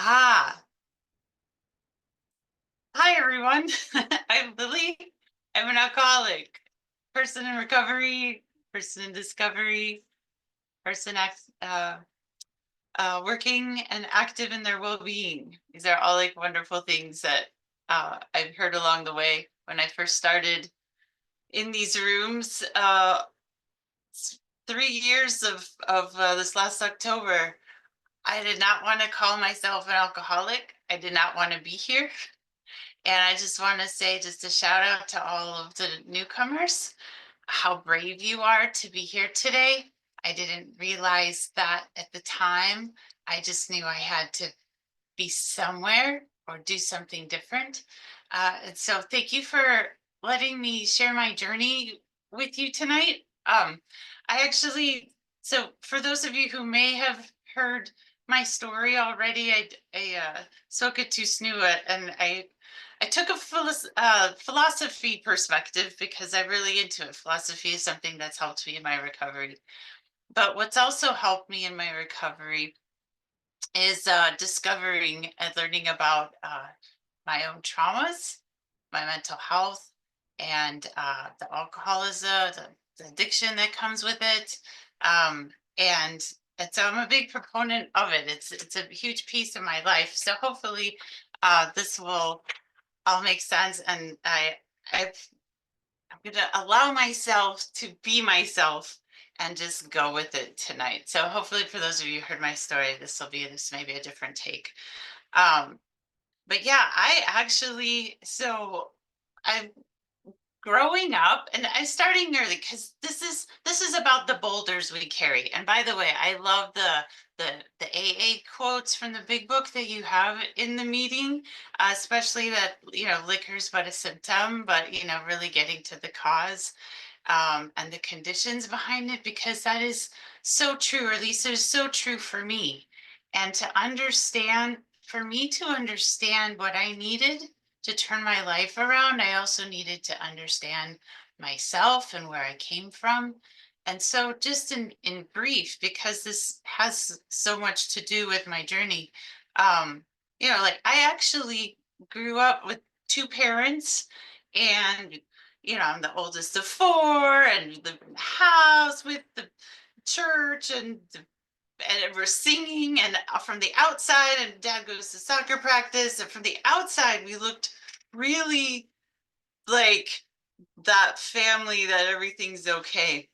Ah, hi everyone. I'm Lily. I'm an alcoholic, person in recovery, person in discovery, person working and active in their well-being. These are all like wonderful things that I've heard along the way when I first started in these rooms 3 years of this last October. I did not want to call myself an alcoholic. I did not want to be here. And I just want to say just a shout out to all of the newcomers, how brave you are to be here today. I didn't realize that at the time. I just knew I had to be somewhere or do something different. And so thank you for letting me share my journey with you tonight. I actually, so for those of you who may have heard my story already, I spoke at Tusnua, and I took a philosophy perspective because I'm really into it. Philosophy is something that's helped me in my recovery. But what's also helped me in my recovery is discovering and learning about my own traumas, my mental health, and the alcoholism, the addiction that comes with it. Um, and so I'm a big proponent of it. It's a huge piece of my life. So hopefully this will all make sense. And I've I'm going to allow myself to be myself and just go with it tonight. So hopefully for those of you who heard my story, this may be a different take. Um, but yeah, I actually, so I growing up, and I'm starting early because this is about the boulders we carry. And by the way, I love the AA quotes from the big book that you have in the meeting, especially that liquor's but a symptom, but really getting to the cause and the conditions behind it, because that is so true, or at least it is so true for me. And for me to understand what I needed to turn my life around, I also needed to understand myself and where I came from. And so, just in brief, because this has so much to do with my journey, like I actually grew up with two parents, and I'm the oldest of four, and we live in the house with the church, and we're singing, and from the outside, and dad goes to soccer practice, and from the outside we looked really like that family that everything's okay.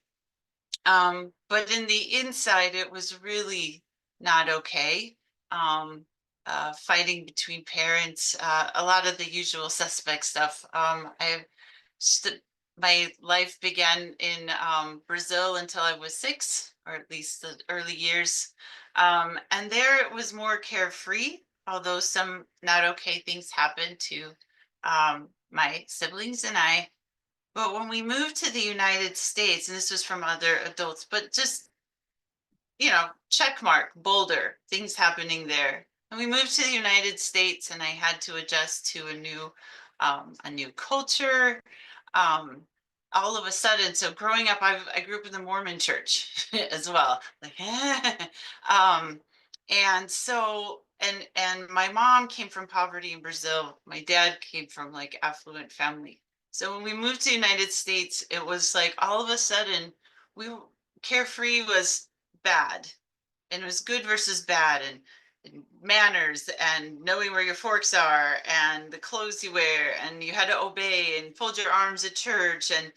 But in the inside it was really not okay. Fighting between parents, a lot of the usual suspect stuff. St- my life began in Brazil until I was 6, or at least the early years. And there it was more carefree, although some not okay things happened to my siblings and I. But when we moved to the United States, and this was from other adults, but just, check mark, Boulder, things happening there. And we moved to the United States, and I had to adjust to a new culture. Um, all of a sudden, so growing up, I grew up in the Mormon church as well. Like, and so, and my mom came from poverty in Brazil. My dad came from like affluent family. So when we moved to the United States, it was like all of a sudden we carefree was bad, and it was good versus bad, and manners, and knowing where your forks are, and the clothes you wear, and you had to obey and fold your arms at church, and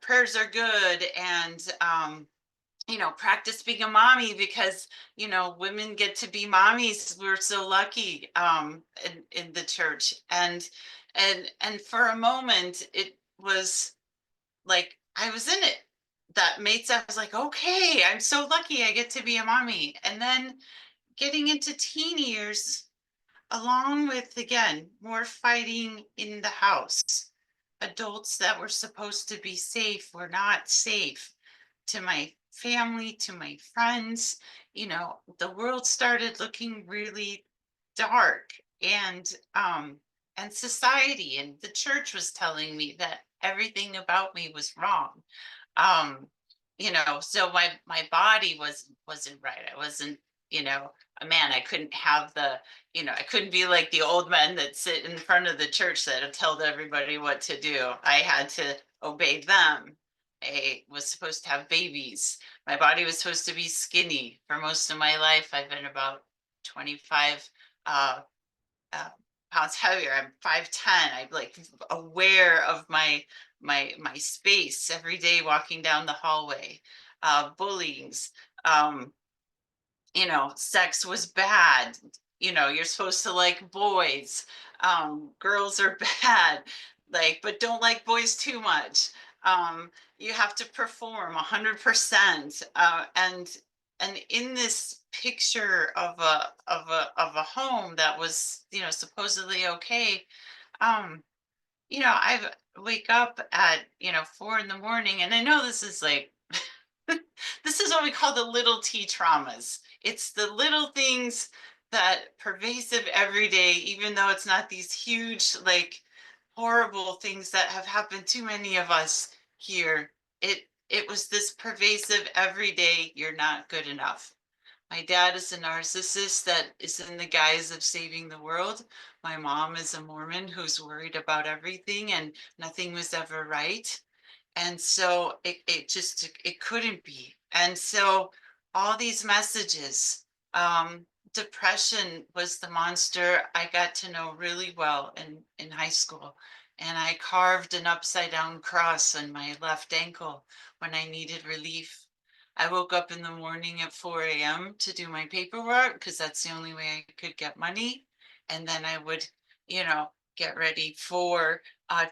prayers are good, and practice being a mommy, because women get to be mommies. We're so lucky in the church. And for a moment it was like I was in it. That made sense. I was like, okay, I'm so lucky I get to be a mommy. And then getting into teen years, along with, again, more fighting in the house. Adults that were supposed to be safe were not safe to my family, to my friends. The world started looking really dark, and society and the church was telling me that everything about me was wrong. um so my body wasn't right. I wasn't man, I couldn't have I couldn't be like the old men that sit in front of the church that have told everybody what to do. I had to obey them. I was supposed to have babies. My body was supposed to be skinny. For most of my life, I've been about 25 uh, uh, pounds heavier. I'm 5'10". I'm like aware of my space every day walking down the hallway. Bullying's, um, sex was bad. You're supposed to like boys. Girls are bad, like, but don't like boys too much. You have to perform 100%. And in this picture of a home that was, supposedly okay, um, I wake up at, 4 in the morning, and I know this is like, this is what we call the little T traumas. It's the little things that pervasive every day, even though it's not these huge, like horrible things that have happened to many of us here. It was this pervasive everyday, you're not good enough. My dad is a narcissist that is in the guise of saving the world. My mom is a Mormon who's worried about everything and nothing was ever right. And so it couldn't be. And so all these messages, depression was the monster I got to know really well in high school. And I carved an upside down cross on my left ankle when I needed relief. I woke up in the morning at 4 a.m. to do my paperwork because that's the only way I could get money. And then I would, get ready for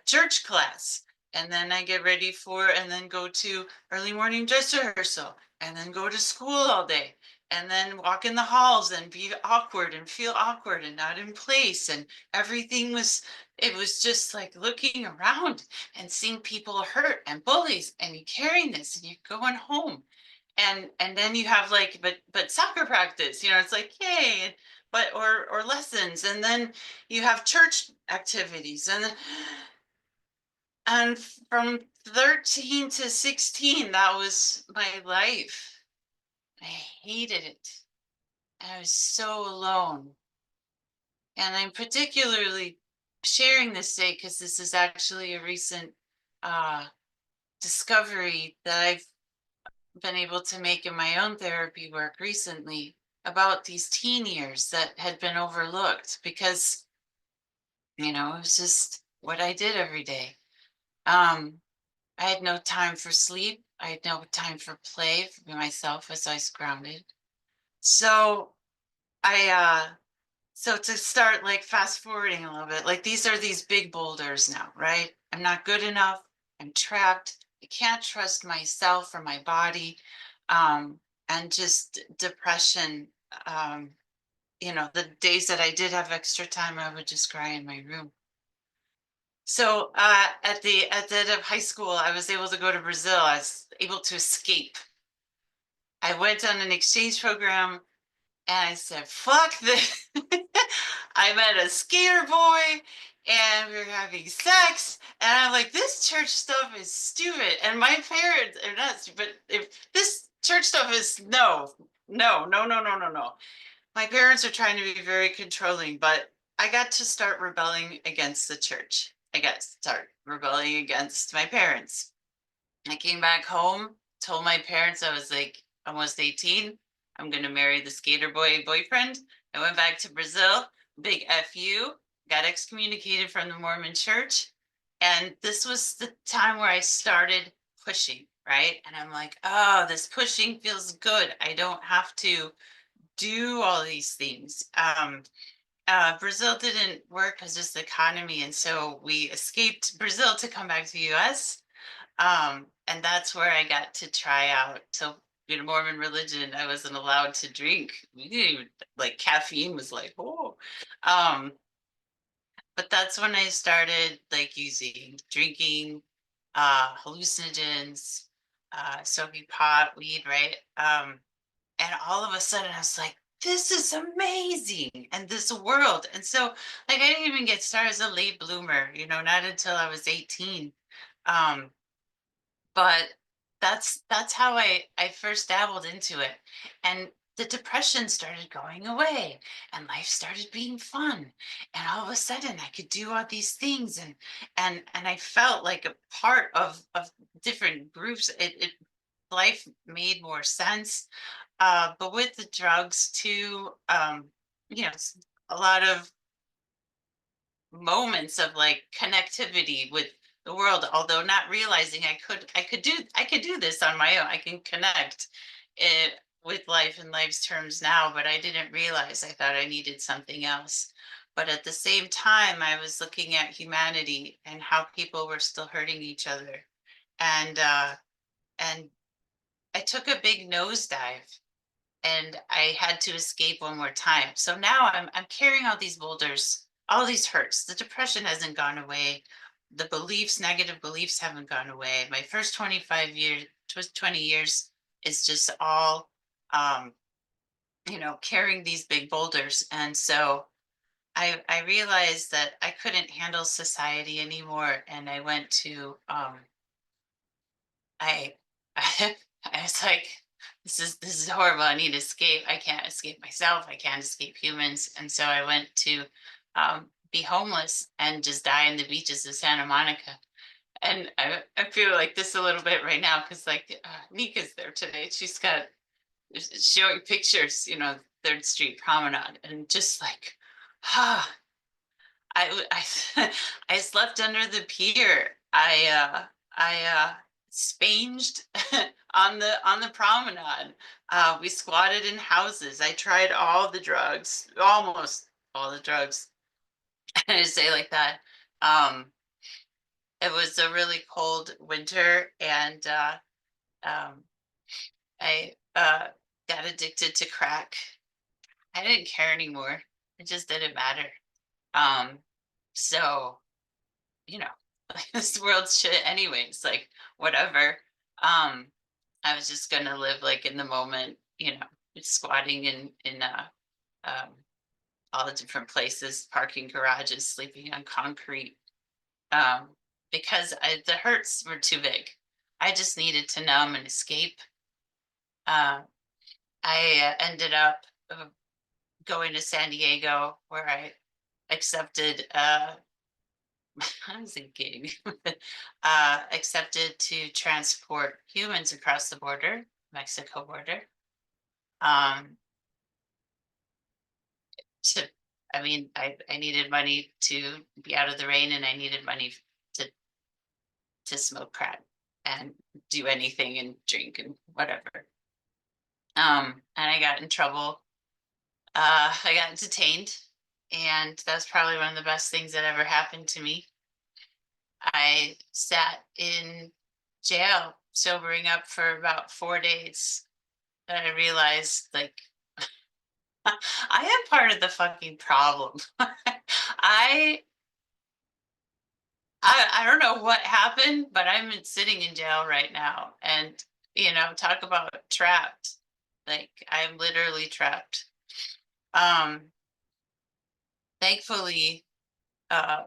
church class, and then I get ready for, and then go to early morning dress rehearsal, and then go to school all day, and then walk in the halls and be awkward and feel awkward and not in place. And it was just like looking around and seeing people hurt and bullies, and you carrying this and you're going home. And then you have like, but soccer practice, it's like, yay. But or lessons, and then you have church activities, and from 13 to 16, that was my life. I hated it. I was so alone. And I'm particularly sharing this today because this is actually a recent uh, discovery that I've been able to make in my own therapy work recently about these teen years that had been overlooked because, it was just what I did every day. Um, I had no time for sleep. I had no time for play for myself as I was grounded. So I so to start like fast forwarding a little bit, like these are these big boulders now, right? I'm not good enough. I'm trapped. I can't trust myself or my body. And just depression. Um, the days that I did have extra time, I would just cry in my room. So at the end of high school, I was able to go to Brazil. I was able to escape. I went on an exchange program and I said, fuck this. I met a skater boy and we were having sex. And I'm like, this church stuff is stupid. And my parents are not stupid. If this church stuff is no, no, no, no, no, no, no. My parents are trying to be very controlling, but I got to start rebelling against the church. I got to start rebelling against my parents. I came back home, told my parents I was like almost 18. I'm going to marry the skater boy boyfriend. I went back to Brazil, big FU, got excommunicated from the Mormon church. And this was the time where I started pushing, right? And I'm like, oh, this pushing feels good. I don't have to do all these things. Brazil didn't work as just the economy, and so we escaped Brazil to come back to the U.S. And that's where I got to try out. So, Mormon religion, I wasn't allowed to drink. We didn't even like caffeine was like, oh. Um, but that's when I started like using drinking, hallucinogens, soapy pot, weed, right? And all of a sudden I was like, this is amazing. And this world. And so like I didn't even get started as a late bloomer, not until I was 18. Um, but that's how I first dabbled into it. And the depression started going away and life started being fun, and all of a sudden I could do all these things, and I felt like a part of different groups. It life made more sense. But with the drugs too, a lot of moments of like connectivity with the world, although not realizing I could do this on my own. I can connect it with life in life's terms now, but I didn't realize. I thought I needed something else. But at the same time, I was looking at humanity and how people were still hurting each other. And I took a big nosedive, and I had to escape one more time. So now I'm carrying all these boulders, all these hurts. The depression hasn't gone away. The beliefs, negative beliefs haven't gone away. My first 25 years, 20 years is just all um, carrying these big boulders. And so I realized that I couldn't handle society anymore. And I went to I I was like, this is horrible. I need to escape. I can't escape myself. I can't escape humans. And so I went to be homeless and just die in the beaches of Santa Monica. And I feel like this a little bit right now because like Nika's there today. She's got showing pictures, Third Street Promenade, and just like, ah, I slept under the pier. I spanged on the promenade. We squatted in houses. I tried all the drugs, almost all the drugs. I say like that. Um, it was a really cold winter, and um, I got addicted to crack. I didn't care anymore. It just didn't matter. Um, so you know, like this world's shit anyways, like whatever. Um, I was just gonna live like in the moment, squatting in um all the different places, parking garages, sleeping on concrete. Um, because the hurts were too big. I just needed to numb and escape. Um, I ended up going to San Diego where I accepted I was a gig, accepted to transport humans across the border, Mexico border. Um, to, I mean, I needed money to be out of the rain, and I needed money to to smoke crack and do anything and drink and whatever. And I got in trouble. I got detained, and that's probably one of the best things that ever happened to me. I sat in jail sobering up for about 4 days. And I realized like I am part of the fucking problem. I I don't know what happened, but sitting in jail right now. And talk about trapped. Like I'm literally trapped. Um Thankfully, uh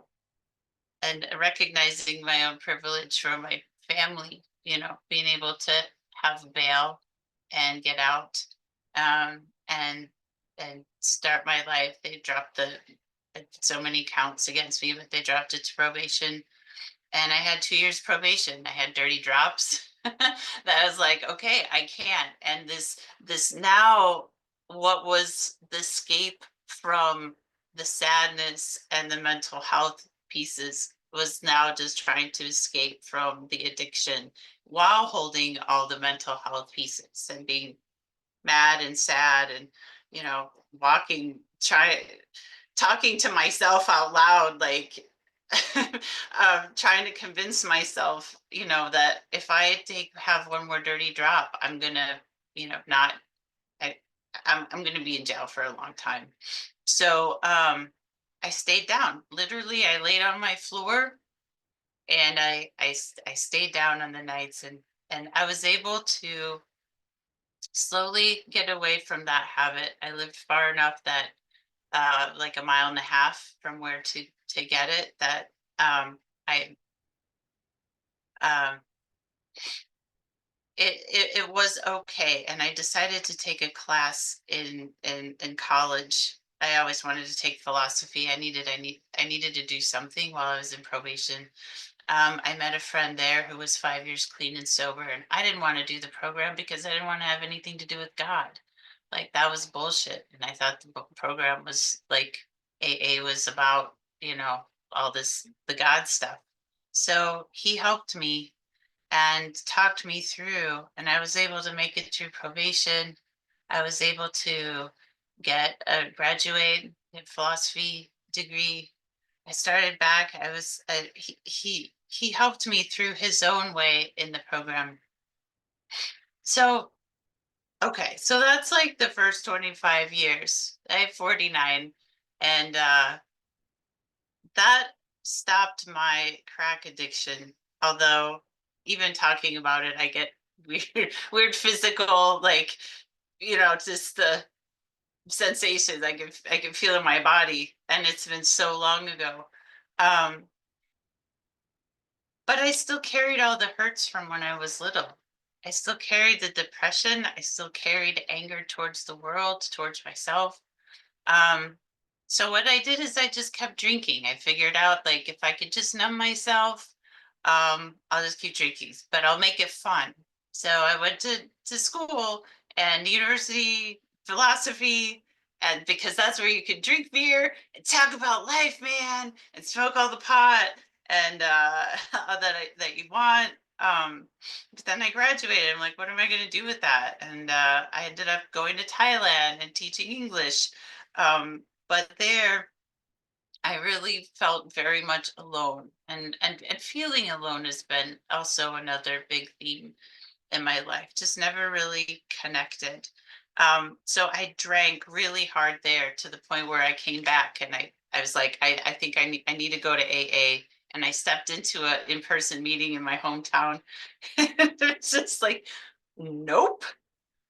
and recognizing my own privilege from my family, being able to have bail and get out, and start my life. They dropped the so many counts against me, but they dropped it to probation, and I had 2 years probation. I had dirty drops. That was like, okay, I can't. And this now, what was the escape from the sadness and the mental health pieces was now just trying to escape from the addiction while holding all the mental health pieces and being mad and sad and walking try talking to myself out loud, like trying to convince myself, that if I have one more dirty drop, I'm gonna, not, I, I'm gonna be in jail for a long time. So I stayed down. Literally, I laid on my floor, and I stayed down on the nights, and I was able to slowly get away from that habit. I lived far enough that like a mile and a half from where to get it, that I um it was okay, and I decided to take a class in college. I always wanted to take philosophy. I needed to do something while I was in probation. I met a friend there who was 5 years clean and sober, and I didn't want to do the program because I didn't want to have anything to do with God. Like that was bullshit. And I thought the program was like AA was about, all this, the God stuff. So he helped me and talked me through, and I was able to make it through probation. I was able to get a graduate philosophy degree. I started back. He helped me through his own way in the program. So okay, so that's like the first 25 years. I have 49, and that stopped my crack addiction. Although even talking about it, I get weird physical, like, just the sensations I can feel in my body, and it's been so long ago. Um, but I still carried all the hurts from when I was little. I still carried the depression. I still carried anger towards the world, towards myself. Um, so what I did is I just kept drinking. I figured out like if I could just numb myself, I'll just keep drinking, but I'll make it fun. So I went to school and university philosophy, and because that's where you could drink beer and talk about life, man, and smoke all the pot and that you want. But then I graduated. I'm like, what am I going to do with that? And I ended up going to Thailand and teaching English. But there, I really felt very much alone, and feeling alone has been also another big theme in my life. Just never really connected. So I drank really hard there to the point where I came back and I was like, I think I need to go to AA. And I stepped into a in-person meeting in my hometown. It's just like, nope,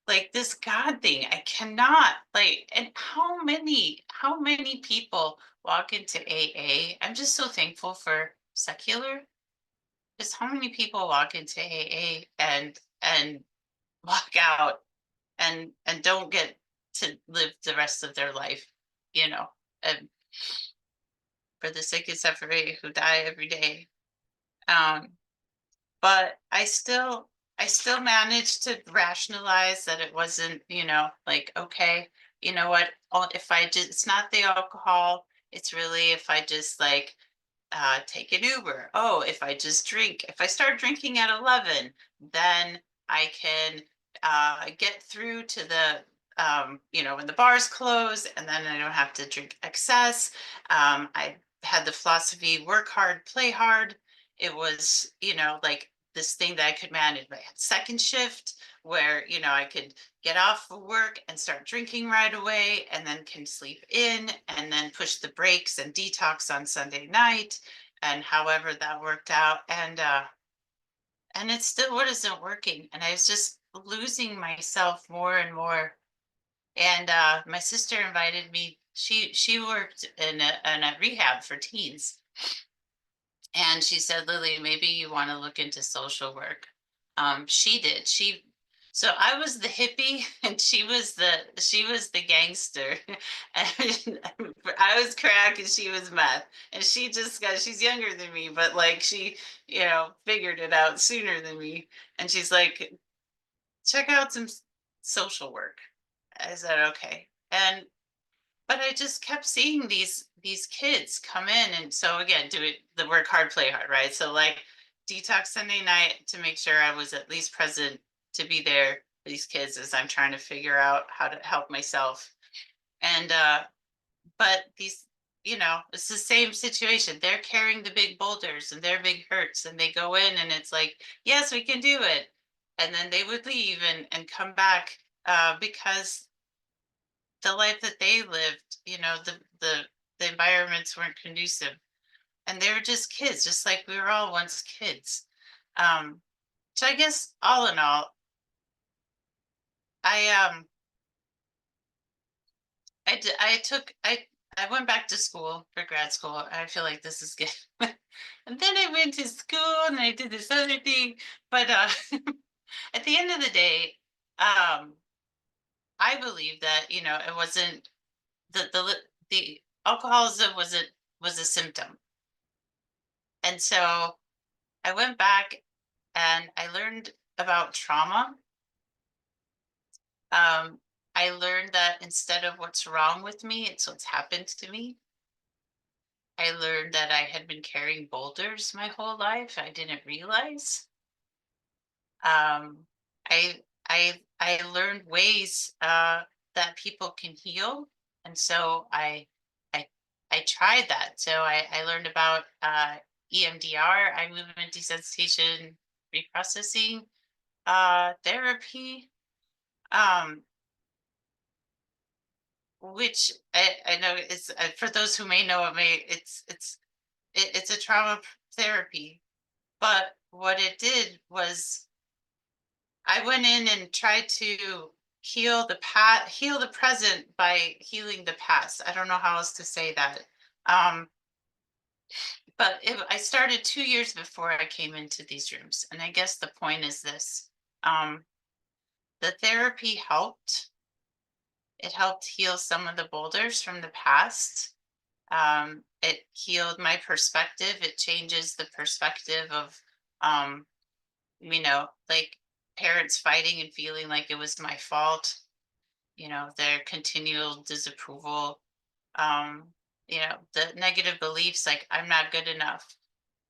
like this God thing. I cannot like, and how many people walk into AA? I'm just so thankful for secular. Just how many people walk into AA and walk out and don't get to live the rest of their life, you know, and for the sick and suffering who die every day. Um, but I still managed to rationalize that it wasn't, like, okay, you know what, if I just, it's not the alcohol, it's really if I just like take an Uber. Oh, if I just drink, if I start drinking at 11, then I can get through to the, when the bars close, and then I don't have to drink excess. I had the philosophy work hard, play hard. It was, like this thing that I could manage. I had second shift where, I could get off of work and start drinking right away and then can sleep in and then push the brakes and detox on Sunday night, and however that worked out. And it's still what isn't working. And I was just losing myself more and more. And my sister invited me. She worked in a rehab for teens, and she said, Lily, maybe you want to look into social work. She did. So I was the hippie and she was the gangster. And I was crack and she was meth. And she's younger than me, but like she, figured it out sooner than me. And she's like, check out some social work. I said, okay. But I just kept seeing these kids come in, and so again, do it the work hard, play hard, right? So like detox Sunday night to make sure I was at least present to be there for these kids as I'm trying to figure out how to help myself. And but it's the same situation. They're carrying the big boulders and their big hurts, and they go in and it's like, yes, we can do it. And then they would leave and come back because the life that they lived, the environments weren't conducive. And they were just kids, just like we were all once kids. Um, so I guess all in all, I I did, I went back to school for grad school. I feel like this is good. And then I went to school and I did this other thing. But At the end of the day, um, I believe that, it wasn't the alcoholism was a symptom. And so I went back and I learned about trauma. Um, I learned that instead of what's wrong with me, it's what's happened to me. I learned that I had been carrying boulders my whole life. I didn't realize. Um, I learned ways that people can heal, and so I I tried that. So I learned about EMDR, eye movement desensitization reprocessing therapy, um, which I know is for those who may know it may it's a trauma therapy. But what it did was I went in and tried to heal the present by healing the past. I don't know how else to say that. Um, but I started 2 years before I came into these rooms. And I guess the point is this. Um, the therapy helped. It helped heal some of the boulders from the past. It healed my perspective. It changes the perspective of um, like parents fighting and feeling like it was my fault, their continual disapproval, um, the negative beliefs like I'm not good enough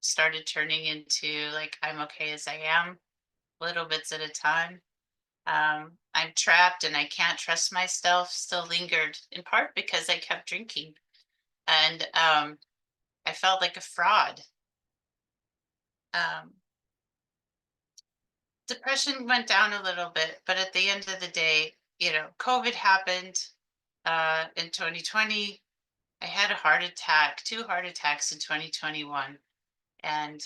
started turning into like I'm okay as I am, little bits at a time. I'm trapped and I can't trust myself still lingered in part because I kept drinking and I felt like a fraud. Um, Depression went down a little bit, but at the end of the day, COVID happened in 2020. I had a heart attack, two heart attacks in 2021, and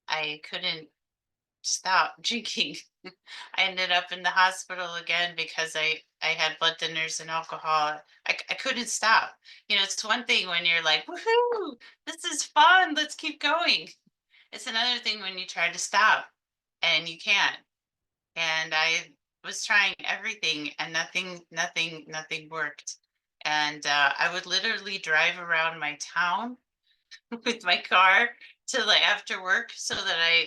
I couldn't stop drinking. I ended up in the hospital again because I had blood thinners and alcohol. I couldn't stop. It's one thing when you're like, woohoo, this is fun, let's keep going. It's another thing when you try to stop and you can't. And I was trying everything and nothing worked. And I would literally drive around my town with my car to like after work so that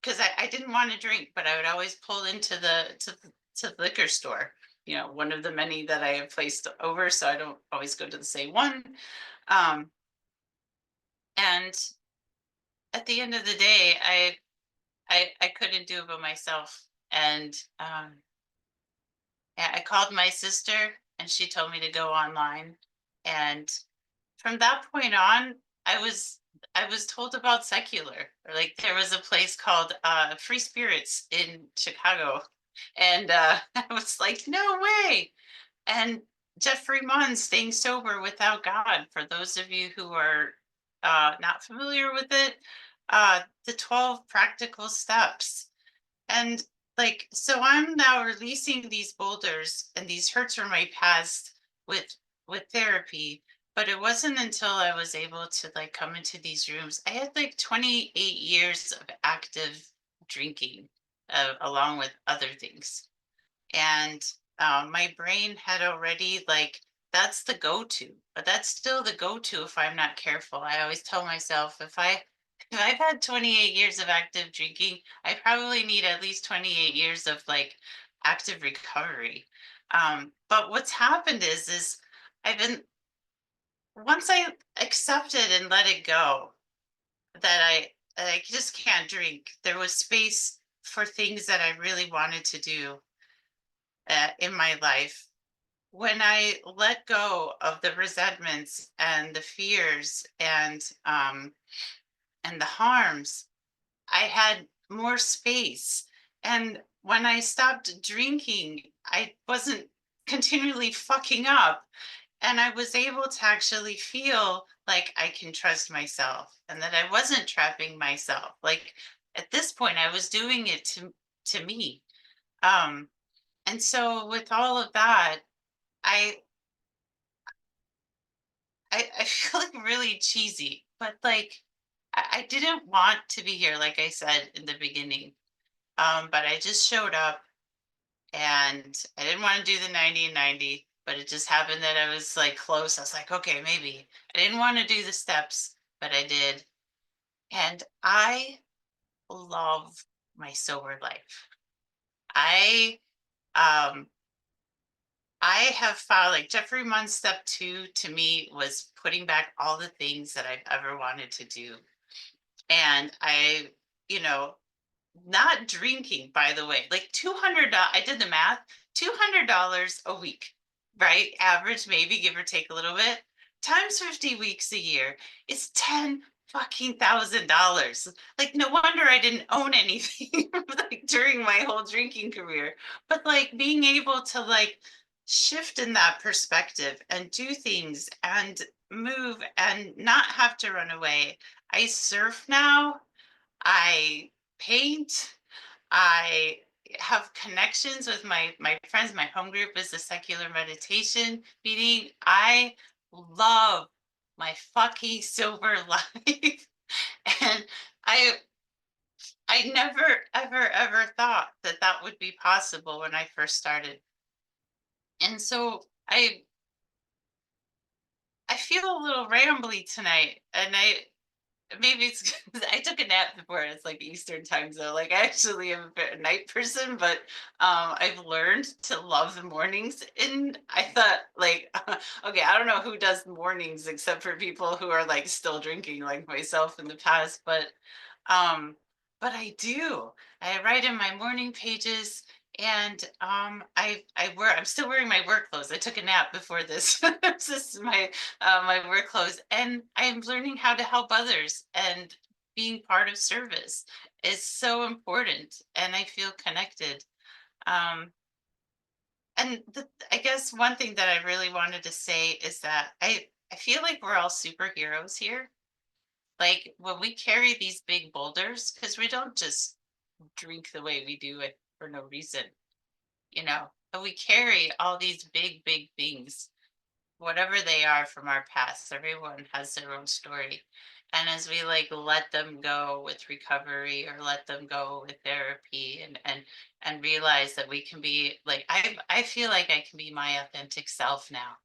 because I didn't want to drink, but I would always pull into the liquor store, one of the many that I have placed over, so I don't always go to the same one. Um, and at the end of the day, I couldn't do it by myself. And I called my sister and she told me to go online. And from that point on, I was I was told about secular. Or like there was a place called Free Spirits in Chicago. And I was like, no way. And Jeffrey Munn, Staying Sober Without God, for those of you who are not familiar with it, the 12 practical steps. And like, so I'm now releasing these boulders and these hurts from my past with therapy. But it wasn't until I was able to like come into these rooms. I had like 28 years of active drinking, along with other things. And my brain had already like that's the go-to, but that's still the go-to if I'm not careful. I always tell myself if I've had 28 years of active drinking, I probably need at least 28 years of like active recovery. But what's happened is I've been once I accepted and let it go that I just can't drink, there was space for things that I really wanted to do in my life. When I let go of the resentments and the fears and the harms, I had more space. And when I stopped drinking, I wasn't continually fucking up. And I was able to actually feel like I can trust myself and that I wasn't trapping myself. Like at this point, I was doing it to me. Um, and so with all of that, I I feel like really cheesy, but like I didn't want to be here, like I said in the beginning. But I just showed up and I didn't want to do the 90 and 90, but it just happened that I was like close. I was like, okay, maybe. I didn't want to do the steps, but I did. And I love my sober life. I um I have found like Jeffrey Munn step 2 to me was putting back all the things that I've ever wanted to do. And you know, not drinking, by the way, like $200, I did the math, $200 a week, right? Average, maybe give or take a little bit, times 50 weeks a year, it's 10 fucking $1,000. Like, no wonder I didn't own anything like during my whole drinking career. But like being able to like shift in that perspective and do things and move and not have to run away. I surf now. I paint. I have connections with my friends. My home group is a secular meditation meeting. I love my fucking sober life. And I I never ever ever thought that that would be possible when I first started. And so I feel a little rambly tonight, and maybe it's 'cause I took a nap before. It's like Eastern time zone. Like I actually am a bit a night person, but I've learned to love the mornings. And I thought, like, okay, I don't know who does mornings except for people who are like still drinking, like myself in the past. Um, but I do. I write in my morning pages, and I'm still wearing my work clothes. I took a nap before this. This is my work clothes, and I'm learning how to help others, and being part of service is so important, and I feel connected. Um, and I guess one thing that I really wanted to say is that I feel like we're all superheroes here. Like when we carry these big boulders, because we don't just drink the way we do it for no reason, but we carry all these big, big things, whatever they are from our past. Everyone has their own story. And as we like let them go with recovery or let them go with therapy and realize that we can be like I feel like I can be my authentic self now.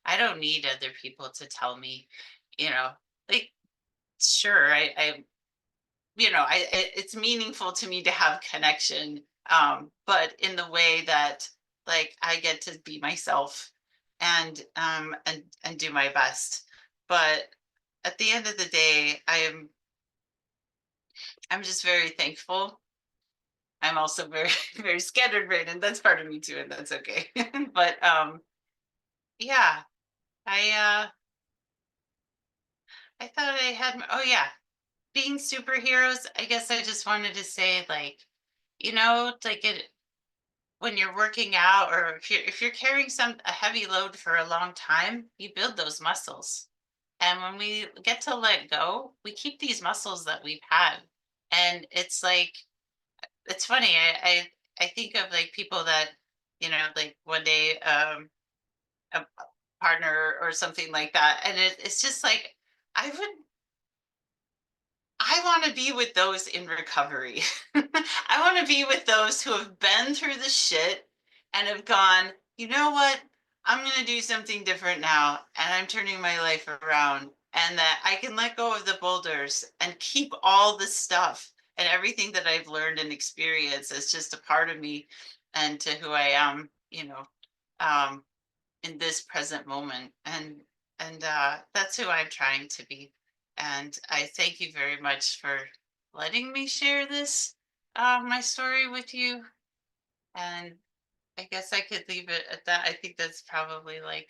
I don't need other people to tell me, you know, like sure it's meaningful to me to have connection, but in the way that like I get to be myself and do my best. But at the end of the day, I'm just very thankful. I'm also very very scattered brain, and that's part of me too, and that's okay. But yeah, I thought I had oh yeah, being superheroes. I guess I just wanted to say like, like it when you're working out, or if you're carrying a heavy load for a long time, you build those muscles. And when we get to let go, we keep these muscles that we've had. And it's like it's funny. I think of like people that, like one day a partner or something like that. And it's just like I would I want to be with those in recovery. I want to be with those who have been through the shit and have gone, you know what? I'm going to do something different now. And I'm turning my life around. And that I can let go of the boulders and keep all the stuff and everything that I've learned and experienced as just a part of me and to who I am, um, in this present moment. And that's who I'm trying to be. And I thank you very much for letting me share this my story with you. And I guess I could leave it at that. I think that's probably like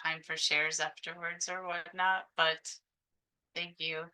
time for shares afterwards or whatnot. But thank you.